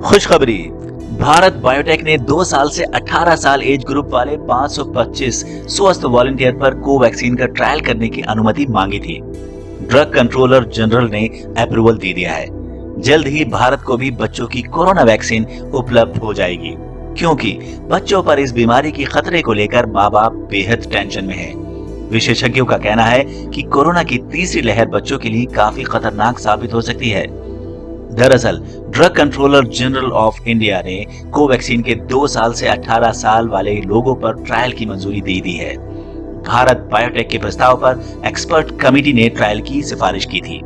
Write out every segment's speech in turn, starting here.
खुशखबरी, भारत बायोटेक ने 2 साल से 18 साल एज ग्रुप वाले 525 स्वस्थ वॉलंटियर पर कोवैक्सीन का ट्रायल करने की अनुमति मांगी थी। ड्रग कंट्रोलर जनरल ने अप्रूवल दे दिया है। जल्द ही भारत को भी बच्चों की कोरोना वैक्सीन उपलब्ध हो जाएगी, क्योंकि बच्चों पर इस बीमारी की खतरे को लेकर माँ बाप बेहद टेंशन में हैं। विशेषज्ञों का कहना है कि कोरोना की तीसरी लहर बच्चों के लिए काफी खतरनाक साबित हो सकती है। दरअसल drug controller general of India ने कोवैक्सीन के 2 साल से 18 साल वाले लोगों पर ट्रायल की मंजूरी दे दी है। भारत बायोटेक के प्रस्ताव पर एक्सपर्ट कमेटी ने ट्रायल की सिफारिश की थी।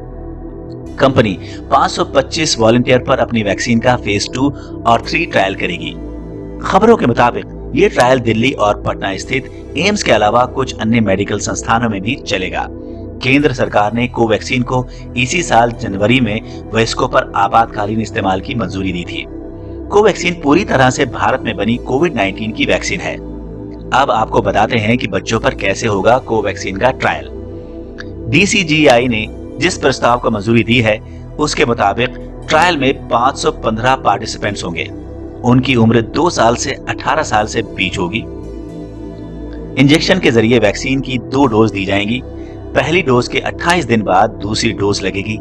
कंपनी 525 वॉलंटियर पर अपनी वैक्सीन का फेज 2 और 3 ट्रायल करेगी। खबरों के मुताबिक ये ट्रायल दिल्ली और पटना स्थित एम्स के अलावा कुछ अन्य मेडिकल संस्थानों में भी चलेगा। केंद्र सरकार ने कोवैक्सीन को इसी साल जनवरी में वयस्कों पर आपातकालीन इस्तेमाल की मंजूरी दी थी। कोवैक्सीन पूरी तरह से भारत में बनी कोविड-19 की वैक्सीन है। अब आपको बताते हैं कि बच्चों पर कैसे होगा कोवैक्सीन का ट्रायल। DCGI ने जिस प्रस्ताव को मंजूरी दी है, उसके मुताबिक ट्रायल में 515 पार्टिसिपेंट्स होंगे। उनकी उम्र 2 साल से 18 साल से बीच होगी। इंजेक्शन के जरिए वैक्सीन की 2 डोज दी जाएंगी। पहली डोज के 28 दिन बाद दूसरी डोज लगेगी।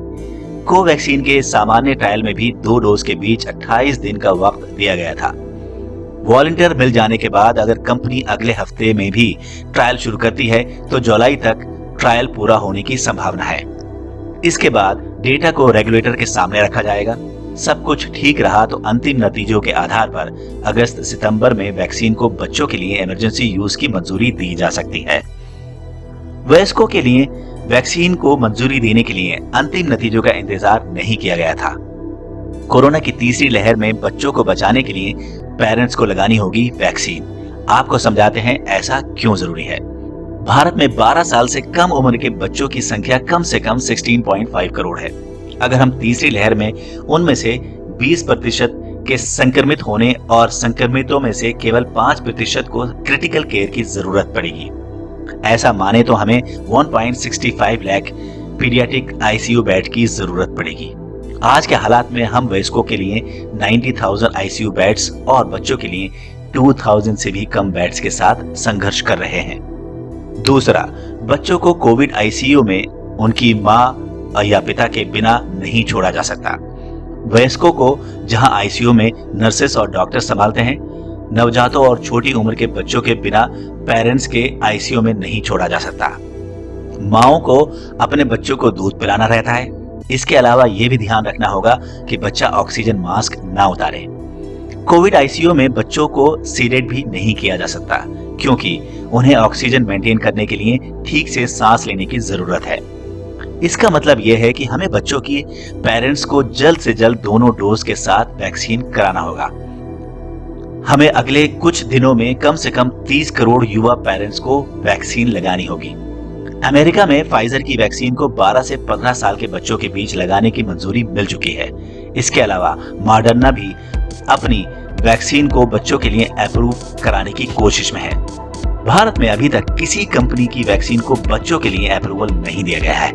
कोवैक्सीन के सामान्य ट्रायल में भी 2 डोज के बीच 28 दिन का वक्त दिया गया था। वॉलंटियर मिल जाने के बाद अगर कंपनी अगले हफ्ते में भी ट्रायल शुरू करती है तो जुलाई तक ट्रायल पूरा होने की संभावना है। इसके बाद डेटा को रेगुलेटर के सामने रखा जाएगा। सब कुछ ठीक रहा तो अंतिम नतीजों के आधार पर अगस्त-सितंबर में वैक्सीन को बच्चों के लिए इमरजेंसी यूज की मंजूरी दी जा सकती है। वयस्कों के लिए वैक्सीन को मंजूरी देने के लिए अंतिम नतीजों का इंतजार नहीं किया गया था। कोरोना की तीसरी लहर में बच्चों को बचाने के लिए पेरेंट्स को लगानी होगी वैक्सीन। आपको समझाते हैं ऐसा क्यों जरूरी है। भारत में 12 साल से कम उम्र के बच्चों की संख्या कम से कम 16.5 करोड़ है। अगर हम तीसरी लहर में उनमें से 20% के संक्रमित होने और संक्रमितों में से केवल 5% को क्रिटिकल केयर की जरूरत पड़ेगी। ऐसा माने तो हमें 1.65 लाख पीडियाट्रिक ICU बेड की जरूरत पड़ेगी। आज के हालात में हम वयस्कों के लिए 90,000 ICU बेड्स और बच्चों के लिए 2,000 से भी कम बेड्स के साथ संघर्ष कर रहे हैं। दूसरा, बच्चों को कोविड ICU में उनकी माँ या पिता के बिना नहीं छोड़ा जा सकता। वयस्कों को जहां ICU में नर्सेस और डॉक्टर संभालते हैं, नवजातों और छोटी उम्र के बच्चों के बिना पेरेंट्स के ICU में नहीं छोड़ा जा सकता। माओं को अपने बच्चों को दूध पिलाना रहता है। इसके अलावा यह भी ध्यान रखना होगा कि बच्चा ऑक्सीजन मास्क ना उतारे। कोविड ICU में बच्चों को सीडेट भी नहीं किया जा सकता, क्योंकि उन्हें ऑक्सीजन मेंटेन करने के लिए ठीक से सांस लेने की जरूरत है। इसका मतलब यह है कि हमें बच्चों की पेरेंट्स को जल्द से जल्द दोनों डोज के साथ वैक्सीन कराना होगा। हमें अगले कुछ दिनों में कम से कम 30 करोड़ युवा पेरेंट्स को वैक्सीन लगानी होगी। अमेरिका में फाइजर की वैक्सीन को 12 से 15 साल के बच्चों के बीच लगाने की मंजूरी मिल चुकी है। इसके अलावा मॉडर्ना भी अपनी वैक्सीन को बच्चों के लिए अप्रूव कराने की कोशिश में है। भारत में अभी तक किसी कंपनी की वैक्सीन को बच्चों के लिए अप्रूवल नहीं दिया गया है।